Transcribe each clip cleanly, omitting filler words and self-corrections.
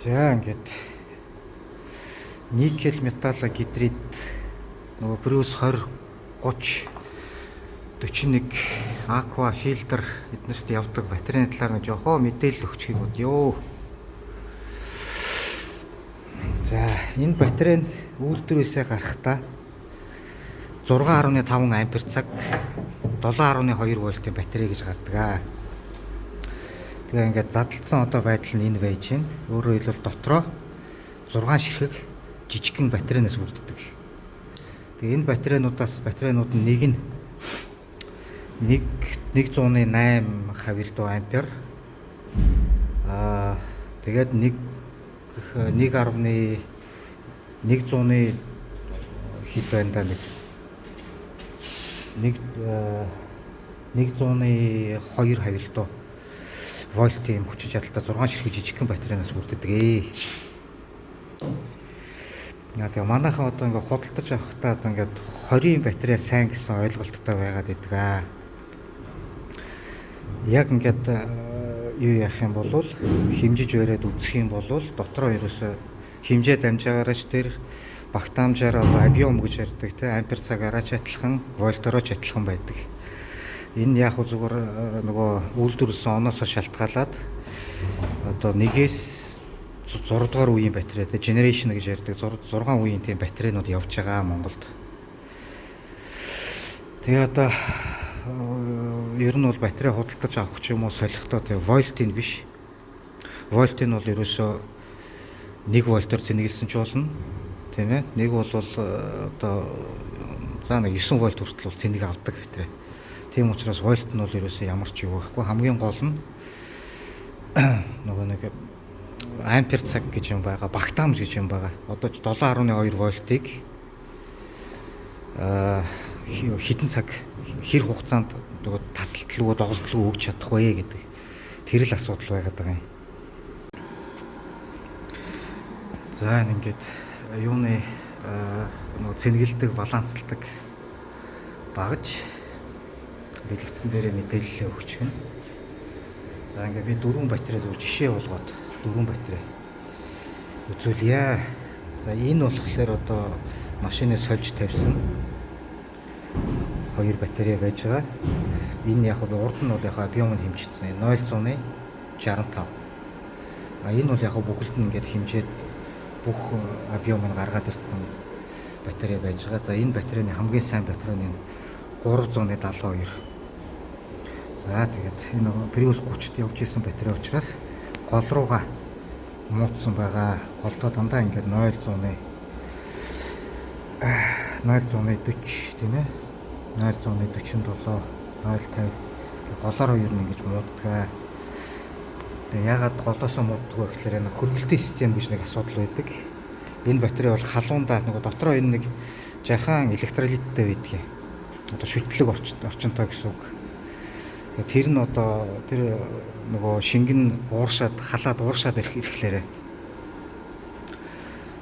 За ингээд никель металла гидрид нөгөө Prius 20 30 41 aqua filter эднэрт явдаг батарейн талаар нэг жохоо мэдээлэл өгчихийг бодё. За энэ батарейн үйлдвэрээсээ гарахдаа 6.5 ампер цаг 7.2 вольтын батарей гэж гардаг. Тэгээ ингээд задлсан одоо байдал нь энэ байж байна. Өөрөөр хэлбэл дотроо 6 ширхэг жижигхэн батарейнаас бүрддэг. Тэгээ энэ батарейнууд нь нэг нь 108 хавилдуу ампер. Тэгээд 1.100 хэд байна да нэг 102 хавилдуу вольтын хүчин чадалтай 6 ширхэг жижигхэн батарейнаас бүрддэг. Тэгээ манайхан одоо ингээд худалдаж авахдаа одоо ингээд 20-ын батарей сайн гэсэн ойлголттой байгаад байдаг. Яг ингээд юу яах юм бол хэмжиж бариад үзэх юм бол дотроо ерөөсө хэмжээ дамжаагаараач тэр багтаамжаар одоо объем гэж ярьдаг те ампер цагаараач адилхан вольторооч адилхан байдаг. Энэ яг зүгээр нөгөө үйлдвэрлэсэн оноосоо шалтгаалаад одоо нэгээс 6 дугаар үеийн батарей те generation гэж ярьдаг 6 үеийн тийм батарейнууд явж байгаа Монголд. Тэгээ одоо ер нь бол батарей худалдаж авах ч юм уу солихдоо тэгээ вольтын биш. Вольтын бол ерөөсөө 1 вольтоор цэнэглэсэн ч болно. Тийм ээ. Нэг бол одоо за нэг 9 вольт хүртэл бол цэнийг авдаг батарей. Тийм учраас вольт нь бол ерөөсөө ямар ч юу байхгүй. Хамгийн гол нь нөгөө нэг ампер цаг гэж юм байгаа, багтаамж гэж юм байгаа. Одоо 7.2 вольтыг хэдэн цаг хэр хугацаанд нөгөө тасалтлгүй доголдлгүй өгч чадах вэ гэдэг тэр л асуудал байгаад байгаа юм. За ингээд юуны нөгөө цэнгэлдэг, балансалдаг багж бэлэгдсэн дээрээ мэдээлэл өгч гэнэ. За ингээд би 4 батарей зөв жишээ болгоод 4 батарей үзүүлье. За энэ болохоор одоо машиныг сольж тавьсан 2 батарей байж байгаа. Энэ яг урд нь бол яг объем нь хэмжигдсэн 0.65. Энэ бол яг бүгд нь ингээд хэмжээд бүх объем нь гаргаад ирсэн батарей байж байгаа. За энэ батарейны хамгийн сайн батарейны 372. За тэгээд энэ Prius 30-т явж исэн батарей учраас гол руугаа муутсан байгаа. Голдоо дандаа ингээд 0.40 тийм ээ 0.47 0.50 голоор юу нэг ингэж мууддаг. Тэгээ ягаад голоосоо мууддаг вэ гэхээр энэ хөргөлтийн систем гэж нэг асуудал байдаг. Энэ батарей бол халуундаа нөгөө дотроо энэ нэг жахан электролиттэй байдаг. Одоо шүтлэг орчинтой гэсэн үг. Тэр нь одоо тэр нөгөө шингэн халаад ууршаад ирэхлээрээ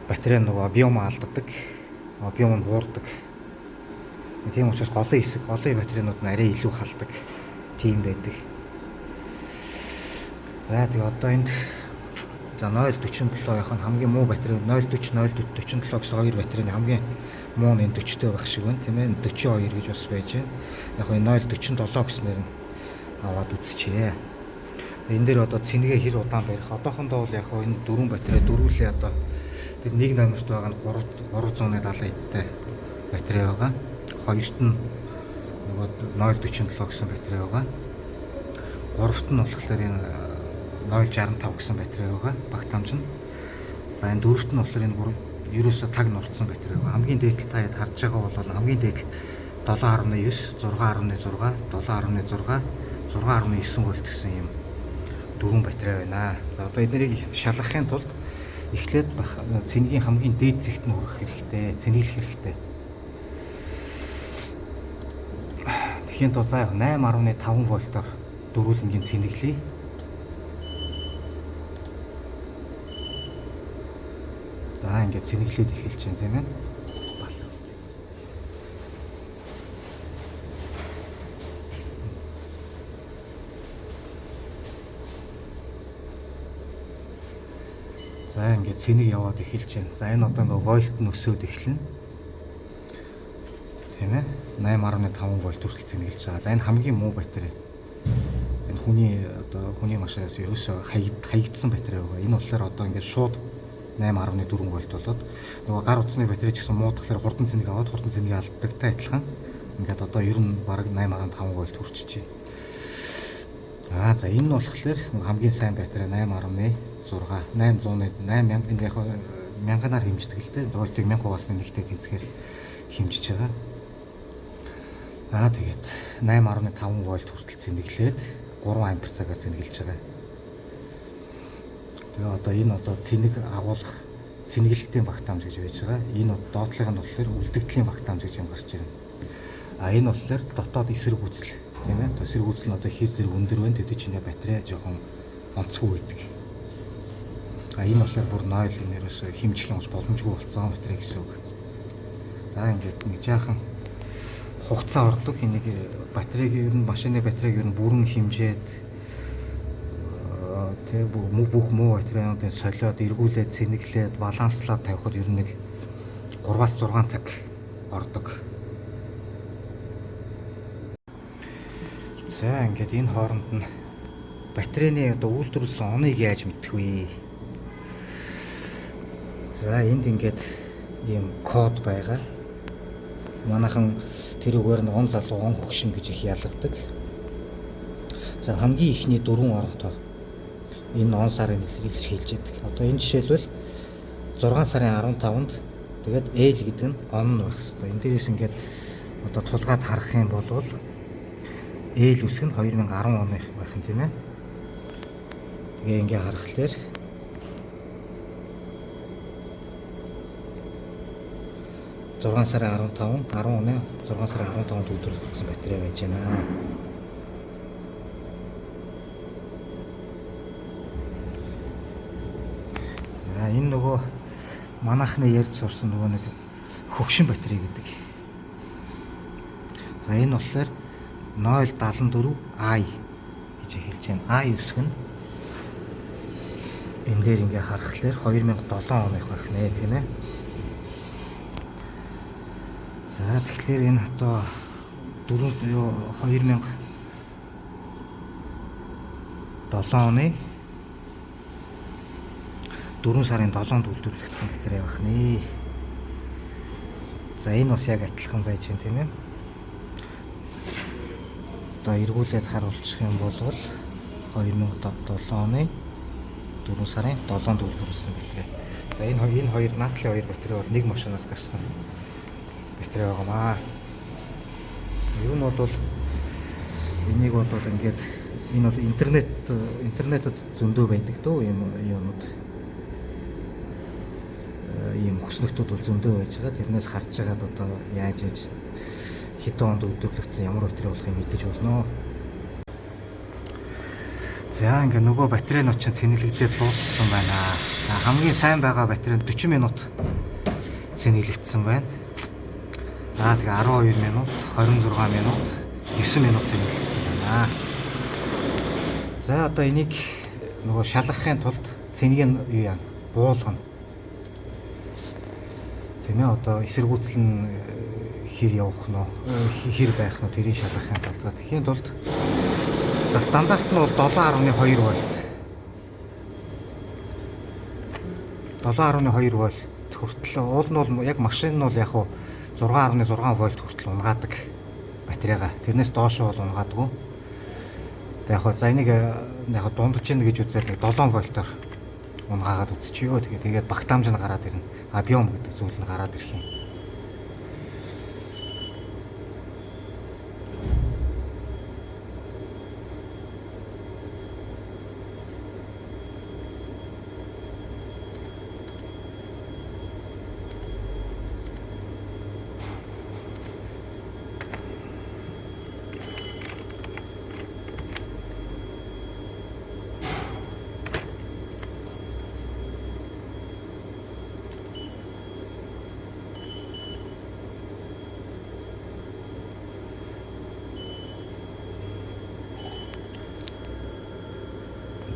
батарей нөгөө объем алддаг. Объем нь буурдаг. Тийм учраас голын батарейнууд нь арай илүү халдаг. Тийм байдаг. За тэгээ одоо энд за 0.47 яг нь хамгийн муу батарей 0.40 0.47 гэсэн хоёр батарейны хамгийн муу нь 40-тэй байх шиг байна тийм ээ 42 гэж бас байж байна. Яг нь 0.47 гэснээр нь аваад үзчихье. Энэ дээр одоо цэнэгээ хэр удаан барих. Одоохондоо бол яг энэ 4 батарей дөрвөлээ одоо тэр нэг номерт байгаа нь 370 эдтэй батарей байгаа. Хоёрт нь нөгөө 0.47 гэсэн батарей байгаа. Гуравт нь болохоор энэ 0.65 гэсэн батарей байгаа. Багтаамж нь. За энэ дөрөвт нь болохоор энэ ерөөсө таг нурцсан батарей байгаа. Хамгийн дээдл та хэд харж байгаа бол хамгийн дээдл 7.9, 6.6, 7.6, 6.9 вольт гэсэн юм 4 батарей байна. За одоо эднийг шалгахын тулд эхлээд цэнгийн хамгийн дээд зэгт нь хүрэх хэрэгтэй, цэнэглэх хэрэгтэй. Тэгэхин тул за 8.5 вольтоор дөрвөлнгийн цэнэглэе. За ингээд цэнэглээд эхэлж байна тийм ээ. За ингээд цэник яваад эхэлж байна. За энэ одоо нөгөө вольт нь өсөөд эхэлнэ. Тийм ээ. 8.5 вольт хүртэл цэнэглэж байгаа. За энэ хамгийн муу батарей. Энэ хүний машинаас ерөөсөө хаягдсан батарей байгаа. Энэ болохоор одоо ингээд шууд 8.4 вольт болоод нөгөө гар утасны батарей ч гэсэн муудахлаар хурдан цэник аваад хурдан цэнийг алддагтай адилхан. Ингээд одоо ер нь бараг 8.5 вольт хүрчихжээ. За энэ нь болохоор хамгийн сайн батарей 8.6 800-8 энэ яг мянганаар хэмждэг л дээ. Вольтыг 1000 ваттны нэгтэй тэнцгээр хэмжиж байгаа. Тэгээд 8.5 вольт хүртэл цэнэглээд 3 ампер цагаар цэнэглэж байгаа. Тэгээ одоо энэ цэнэг агуулгах цэнэглэлтийн багтаамж гэж байж байгаа. Энэ доотлого нь болохоор үлдэгдлийн багтаамж гэж юм гарч ирнэ. Энэ болохоор дотоод эсрэг үзэл тийм ээ. Эсрэг үзэл нь одоо хэр зэрэг өндөр байна. Тэд чинь батарей жоохон онцгүй байдаг. Энэ болохоор бүр 0 нэрээс хэмжих юм боломжгүй болсон батарей гэсэн үг. За ингээд нэг жаахан хугацаа ордог. Энийг батарейг ер нь машины батарейг ер нь бүрэн хэмжээд тэг бүх муу батарейнуудыг солиод эргүүлээд цэнэглээд баланслаад тавихад ер нь нэг 3-6 цаг ордог. За ингээд энэ хооронд нь батарейны үйлдвэрлэсэн оныг яаж мэдэх вэ? За энд ингээд ийм код байгаа. Манайхан тэр үгээр нь он залуу он хөгшин гэж их ялгадаг. За хамгийн ихний 4 оронтой энэ он сарын илэрхийлж байдаг. Одоо энэ жишээлбэл 6 сарын 15-нд тэгээд L гэдэг нь он байх хэвээр. Энэ дээрээс ингээд одоо тулгаад харах юм бол L үсэг нь 2010 он байх юм тийм ээ. Тэгээ ингээ харахлаар 6 сарын 15, 10 оны 6 сарын 15-нд үйлдвэрлэгдсэн батарей байж байна. За энэ нөгөө манайхны ярьж сурсан нөгөө нэг хөгшин батарей гэдэг. За энэ болохоор 074i гэж хэлж байна. I үсэг нь энэ дээр ингээ харахлаар 2007 оных байх нэ тийм ээ. За тэгэхээр энэ одоо 2007 оны 4 сарын 7-нд үйлдвэрлэгдсэн батарей байх нэ. За энэ бас яг адилхан байж байна тийм ээ. Одоо эргүүлээд харуулчих юм бол 2007 оны 4 сарын 7-нд үйлдвэрлэсэн батарей. За энэ хоёр наадлын хоёр батарей бол нэг машинаас гарсан батарей байгаамаа. Ер нь бол энийг бол ингээд энэ бол интернетэд зөндөө байдаг дөө юмуд. Ийм хөснөгтүүд бол зөндөө байж байгаа. Тэрнээс харж байгаад одоо яаж хэдэн онд үйлдвэрлэгдсэн ямар батарей болохыг мэдэж болно. За ингээ нөгөө батарейнууд чинь цэнэглэгдээд дууссан байна. Хамгийн сайн байгаа батарей 40 минут цэнэглэгдсэн байна. Тэгээ 12 минут, 26 минут, 9 минут цэнэглэгдсэн байна. За одоо энийг нөгөө шалгахын тулд цэнийг нь юу яа буулгана. Тийм ээ одоо эсэргүүцэл нь хэр явах нь хэр байх нь тэрийг шалгахын тулд тэгэхээр тулд за стандарт нь бол 7.2 вольт. 7.2 вольт хүртэл уул нь бол яг машин нь бол яг 6.6 вольт хүртэл унгаадаг батарейгаа. Тэрнээс доош бол унгаадаг. Яг за энийг яг дундаж ийн гэж үзэл 7 вольтоор унгаагаад үзчихъё. Тэгээд багтаамж нь гараад ирнэ. Биом гэдэг зүйл нь гараад ирэх юм.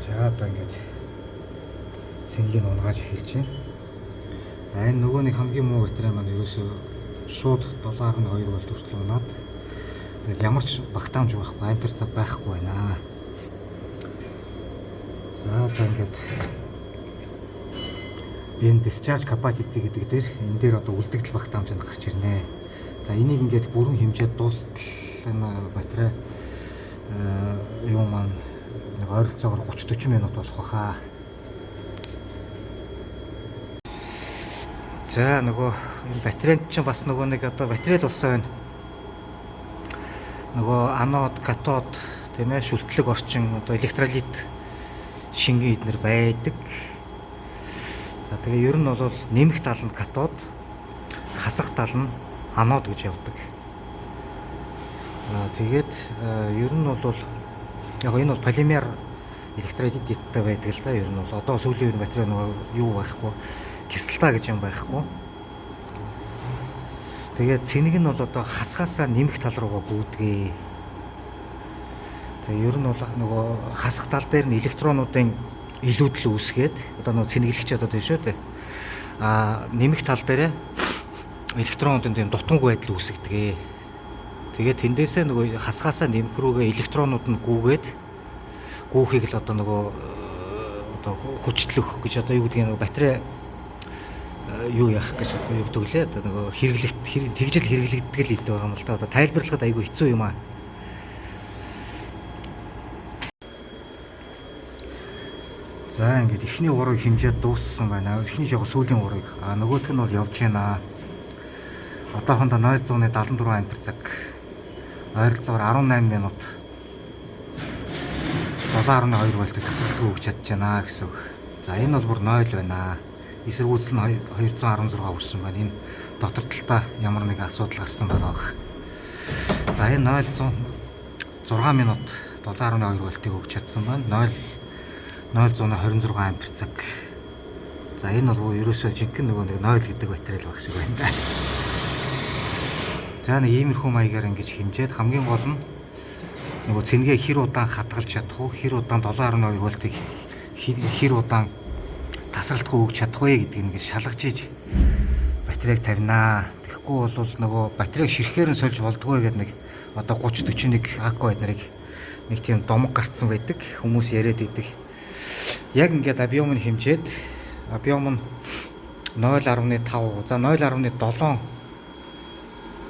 За одоо ингэж цэнийг нь унгааж эхэлж байна. За энэ нөгөө нэг хамгийн муу батарей маань ерөөсөө шууд 7.2 вольт хүртэл унаад. Тэгээд ямар ч багтаамж байхгүй, ампер цаг байхгүй байна. За одоо ингээд энэ discharge capacity гэдэг дээр энэ дээр одоо үлдэгдэл багтаамжинд гарч ирнэ. За энийг ингээд бүрэн хэмжээд дуустал энэ батарей юу маань нэг ойролцоогоор 30-40 минут болох баха. За нөгөө энэ батарейд чинь бас нөгөө нэг одоо батарей л болсон байна. Нөгөө анод, катод тийм ээ шүлтлэг орчин одоо электролит шингэн эднэр байдаг. За тэгээ ер нь бол нэмэх тал нь катод, хасах тал нь анод гэж явдаг. Тэгээд ер нь бол яг энэ бол полимер электролиттэй байдаг л да. Ер нь бол одоо сүүлийн үеийн батарей нөгөө юу байхгүй, кислота гэж юм байхгүй. Тэгээд цэнийг нь бол одоо хасахаасаа нэмэх тал руугаа гүйдгээ. Тэгээд ер нь бол нөгөө хасах тал дээр нь электронуудын илүүдэл үүсгээд одоо нөгөө цэнэглэгч одоо тийм шүү дээ. Нэмэх тал дээр электронуудын тийм дутмаг байдал үүсгдэг. Тэгээд тэндээсээ нөгөө хасахаасаа нэмэх рүүгээ электронууд нь гүүхийг л одоо нөгөө одоо хүчлөх гэж одоо юу гэдгийг нөгөө батарей юу яах гэж одоо юу гэдэг лээ. Одоо нөгөө тэгжэл хэрэглэгддэг л идэв байгаа юм л да. Одоо тайлбарлахад айгүй хэцүү юм аа. За ингээд эхний урыг хэмжээд дууссан байна. Эхний жоо сүүлийн урыг. Нөгөөх нь бол явж байна. Одоохондоо 0.74 ампер цаг. Ойролцоогоор 18 минут 7.2 вольтыг тасалдгүй өгч чадж байна гэсэн үг. За энэ бол бүр 0 байна. Эсэргүүцэл нь 216 хүрсэн байна. Энэ дотор талдаа ямар нэгэн асуудал гарсан байгаа. За энэ 0.6 минут 7.2 вольтыг өгч чадсан байна. 0.26 ампер цаг. За энэ бол ерөөсөө жинхэнэ нөгөө нэг 0 гэдэг батарей л баг шиг байна да. За нэг иймэрхүү маягаар ингэж хэмжээд хамгийн гол нь нөгөө цэнгээ хэр удаан хадгалж чадах уу, хэр удаан 7.2 вольтыг хэр удаан тасралтгүй өгч чадах вэ гэдгийг ингэж шалгаж иж батарейг тавинаа. Тэгэхгүй бол нөгөө батарейг ширхээр нь сольж болдгоо гэдэг нэг одоо 30-41 акку эднэрийг нэг тийм домог гарцсан байдаг. Хүмүүс яриад идэг. Яг ингээд объем нь хэмжээд объем нь 0.5 за 0.7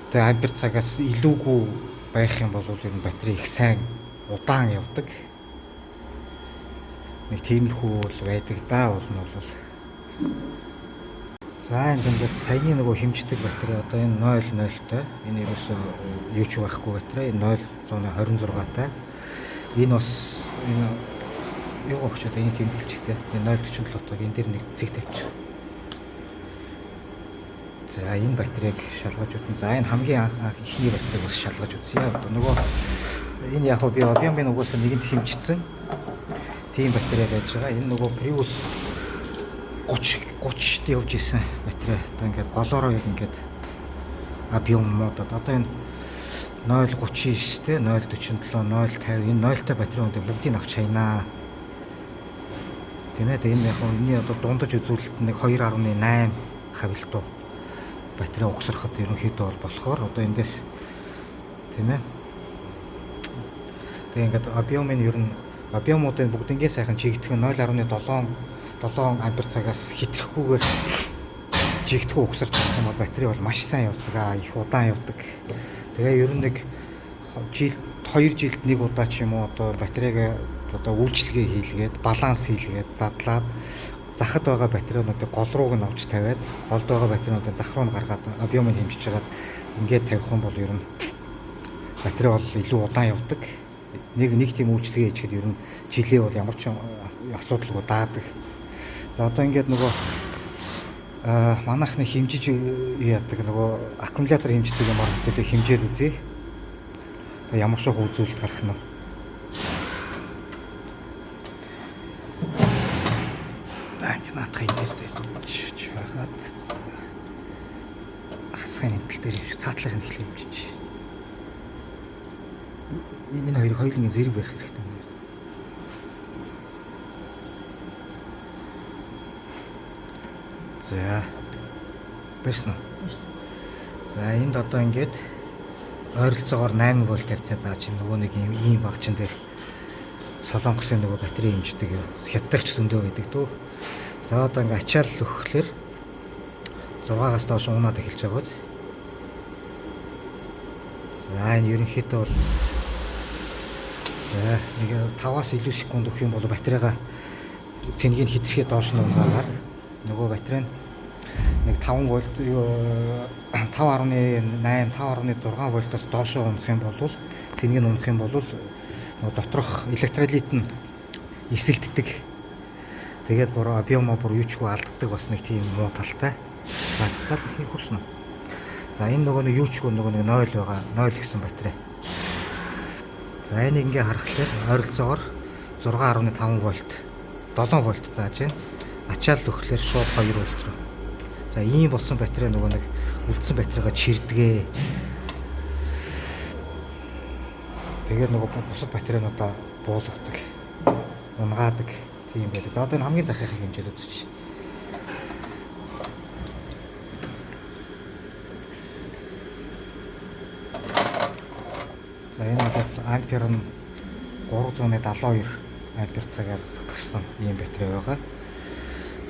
тэ ампер цагаас илүүгүй байх юм бол энэ батарей их сайн удаан явдаг. Нэг тиймэрхүү бол байдаг да бол нь бол. За ингээд саяны нөгөө хэмждэг батарей одоо энэ 0.0-тай энэ ерөөсөө юу ч байхгүй батарей 0.26-тай. Энэ бас энэ юу гэх ч одоо энэ тэмдэглэжтэй. Энэ 0.47-г энэ дэр нэг цэг тавьчих. За энэ батарейг шалгаж үзэн. За энэ хамгийн ихний батарейг бас шалгаж үзье. Одоо нөгөө энэ яг би объемын угсаа нэгэнд хэмжигдсэн. Тийм батарей байж байгаа. Энэ нөгөө Prius 30-д явж исэн батарей. Одоо ингээд голоороо яг ингээд объем модод. Одоо энэ 0.39 те 0.47, 0.50 энэ 0-тай батарейнуудыг бүгдийг авч хаянаа. Тийм ээ. Энэ яг энэ одоо дундаж үзүүлэлт нэг 2.8 хавилтуу батарей угсрахад ерөнхийдөө бол болохоор одоо эндээс тийм ээ. Тэгээ ингээд объемын ер нь объемуудын бүгднгийн сайхан чигдэх нь 0.7 ампер цагаас хэтрэхгүйгээр чигдэхүү угсарч байгаа юм бол батарей бол маш сайн явдаг, их удаан явдаг. Тэгээ ер нь нэг жилд 2 жилд нэг удаа ч юм уу одоо батарейг одоо үйлчлэгээ хийлгээд баланс хийлгээд задлаад захад байгаа батарейнуудыг гол рууг нь авч тавиад голд байгаа батарейнуудыг зах руу нь гаргаад объемыг хэмжиж хагаад ингээд тавих юм бол ер нь батарей бол илүү удаан явдаг. Нэг тийм үйлчлэгээ хийхэд ер нь жилээ бол ямар ч асуудалгүй даадаг. За одоо ингээд нөгөө манайхны хэмжиж яадаг нөгөө аккумулятор хэмждэг юмар хөтөлөө хэмжээд үзье. Тэгээ ямар шиг үзүүлэлт гарах нь. Наатахын дээр дэж байгаад хасахын энтэл дээр цаатлахын эхлэх юм чинь. Энэ хоёрын зэрэг барих хэрэгтэй юм. За. Бэрсэн үү? За энд одоо ингээд ойролцоогоор 8 вольт тавьцаа зааж чинь нөгөө нэг ийм багчин дээр солонгосын нөгөө батарей хэмждэг хятадч зөндөө байдаг дөө. За одоо ингээд ачаал өгөхлөөр 6-аас доош унаад эхэлж байгаа биз. За энэ ерөнхийдөө бол за нэг 5-аас илүү секунд өгөх юм бол батарейга цэнгийн хэтэрхий доош нь унгаад нөгөө батарей нь нэг 5 вольт 5.8 5.6 вольтоос доошоо унах юм бол цэнгийг унах юм бол доторх электролит нь эсэлддэг. Тэгээд бүр объёмо бүр юучгүй алддаг бас нэг тийм муу талтай. За хийх хүрсэн. За энэ нөгөө нэг юучгүй нөгөө нэг 0 байгаа. 0 гэсэн батарей. За энийг ингээ харахад ойролцоогоор 6.5 вольт 7 вольт зааж байна. Ачаал өгөхлөөр шууд 2 вольт руу. За ийм болсон батарей нөгөө нэг үлдсэн батарейгаа чирдгээ. Тэгээд нөгөө бусад батарейнуудаа буулгадаг. Унгаадаг тийм байлаа. За одоо энэ хамгийн захихыг хэмжээд үзчих. За энэ бол ампер нь 372 ампер цагаар гарсан ийм батарей байгаа.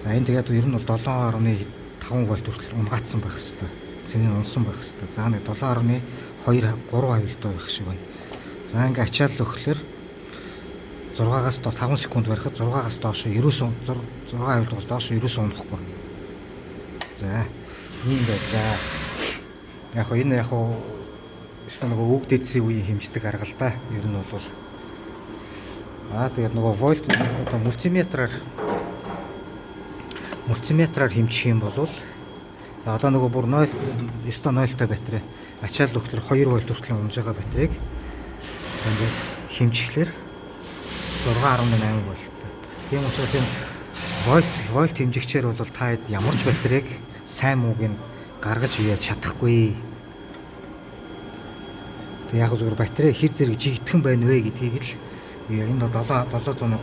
За энэ тэгээд ер нь бол 7.5 вольт хүртэл унгаацсан байх хэвээр. Цэнийг унсан байх хэвээр. За нэг 7.2 3 хавилтаа байх шиг байна. За ингээ ачаал өгөхлөөр 6-аас до 5 секунд барихад 6-аас доош 9 6 хавилтаас доош 9 унахгүй. За ийм байлаа. Яг энэ нөгөө үг дэдсийн үеийн хэмждэг арга л да. Ер нь бол тэгээд нөгөө вольт одоо мультиметраар хэмжих юм бол за одоо нөгөө бүр 0 та батарей ачаал өгөхлөөр 2 вольт хүртэл унж байгаа батарейг ингээд хэмжихлээр 6.8 вольт. Тийм учраас энэ вольт хэмжигчээр бол та хэд ямар ч батарейг сайн мууг нь гаргаж iyаж чадахгүй. Тэг яг зүгээр батарей хэр зэрэг жигдхэн байна вэ гэдгийг л энэ 735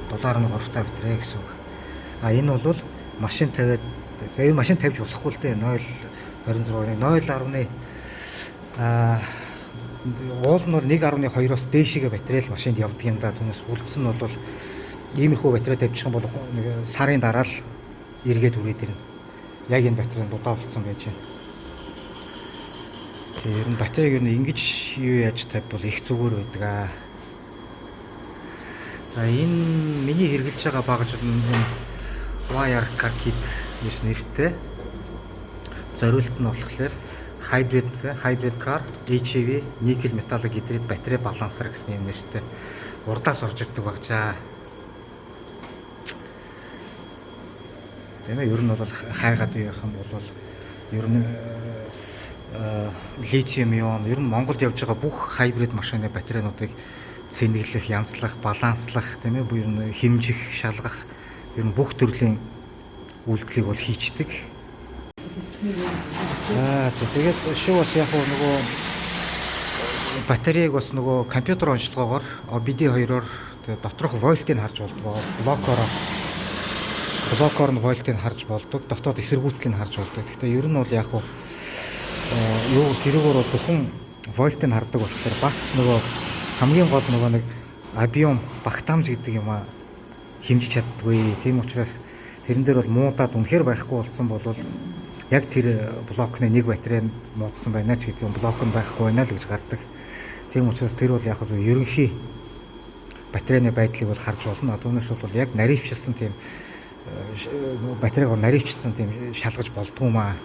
$7.3 батарей гэсэн үг. Энэ бол машин тавиад машин тавьж болохгүй л дээ 0.26 уул нь бол 1.2-оос дээшгээ батарей л машинд явдаг юм да. Түүнээс үлдсэн нь бол иймэрхүү батарей тавьчих юм бол сарын дараа л эргээд үрээд ирнэ. Яг энэ батарей дудаа болцсон байж байна. Ер нь батарейг ер нь ингэж юу яаж тавьбал их зүгээр байдаг. За энэ миний хэрэгжилж байгаа багаж нь Wirecard гэж нэртэй. Зориулт нь болохоор hybrid car, HEV, nickel metallic гидрид батарей балансер гэсэн юм нэртэй. Урдаас орж ирдэг багжаа. Тэ ер нь бол хайгаад явах юм бол ер нь литиум ион ер нь Монголд явж байгаа бүх хайбрид машины батарейнуудыг цэнэглэх, янзлах, баланслах тийм ээ ер нь хэмжих, шалгах ер нь бүх төрлийн үйлдэлийг бол хийчдэг. Тэгээд шууд бас яг нөгөө батарейг бас нөгөө компьютер онцлогоогоор OBD2-оор доторх вольтыг харж болдог. Блокоор нь вольтыг харж болдог. Дотоод эсэргүүцлийг харж болдог. Гэхдээ ер нь бол яг тэрүүгээр зөвхөн вольтыг хардаг болохоор бас нөгөө хамгийн гол нөгөө нэг объем багтаамж гэдэг юм а хэмжиж чаддгүй. Тийм учраас тэрэн дээр бол муудаад үнэхээр байхгүй болсон бол яг тэр блокны нэг батарей муудсан байна ч гэдэг юм блок нь байхгүй байна л гэж гардаг. Тийм учраас тэр бол яг ерөнхий батарейны байдлыг бол харж болно. Түүнээс бол яг наривчилсан тийм батарейг наривчилсан тийм шалгаж болдгоо маа.